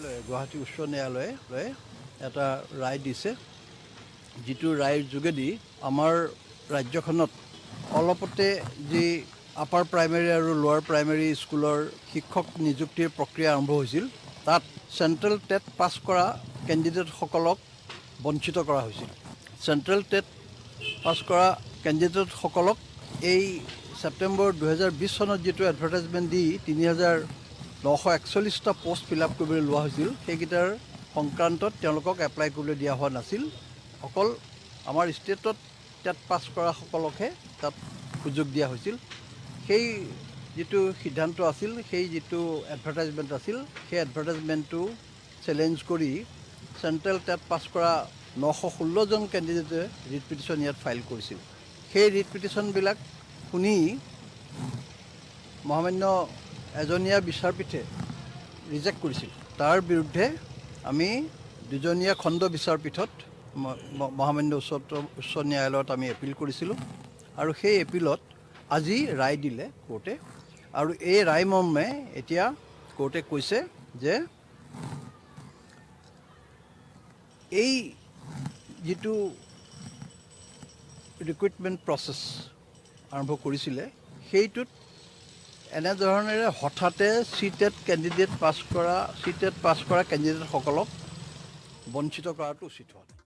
ন্যায়ালয়ে গুৱাহাটী উচ্চ ন্যায়ালয়ে এটা ৰায় দিছে, যিটো ৰায়ৰ যোগেদি আমাৰ ৰাজ্যখনত অলপতে যি আপাৰ প্ৰাইমেৰী আৰু লোৱাৰ প্ৰাইমেৰী স্কুলৰ শিক্ষক নিযুক্তিৰ প্ৰক্ৰিয়া আৰম্ভ হৈছিল, তাত চেণ্ট্ৰেল টেট পাছ কৰা কেণ্ডিডেটসকলক বঞ্চিত কৰা হৈছিল। চেণ্ট্ৰেল টেট পাছ কৰা কেণ্ডিডেটসকলক এই ছেপ্টেম্বৰ 2020 চনত যিটো এডভাৰটাইজমেণ্ট দি ৩,৯৪১টা পোষ্ট ফিল আপ কৰিবলৈ লোৱা হৈছিল, সেইকেইটাৰ সংক্ৰান্তত তেওঁলোকক এপ্লাই কৰিবলৈ দিয়া হোৱা নাছিল। অকল আমাৰ ষ্টেটত টেট পাছ কৰাসকলকহে তাত সুযোগ দিয়া হৈছিল। সেই যিটো সিদ্ধান্ত আছিল, সেই যিটো এডভাৰটাইজমেণ্ট আছিল, সেই এডভাৰটাইজমেণ্টটো চেলেঞ্জ কৰি চেণ্ট্ৰেল টেট পাছ কৰা 916জন কেণ্ডিডেটে ৰিট পিটিশ্যন ইয়াত ফাইল কৰিছিল। সেই ৰিট পিটিশ্যনবিলাক শুনি মহামান্য এজনীয়া বিচাৰপীঠে ৰিজেক্ট কৰিছিল। তাৰ বিৰুদ্ধে আমি দুজনীয়া খণ্ড বিচাৰপীঠত মহামান্য উচ্চ ন্যায়ালয়ত আমি এপিল কৰিছিলোঁ, আৰু সেই এপিলত আজি ৰায় দিলে কোৰ্টে। আৰু এই ৰায় মৰ্মে এতিয়া কোৰ্টে কৈছে যে এই যিটো ৰিক্ৰুইটমেণ্ট প্ৰচেছ আৰম্ভ কৰিছিলে, সেইটোত এনেধৰণেৰে হঠাতে চি টেট পাছ কৰা কেণ্ডিডেটসকলক বঞ্চিত কৰাটো উচিত হোৱা নাই।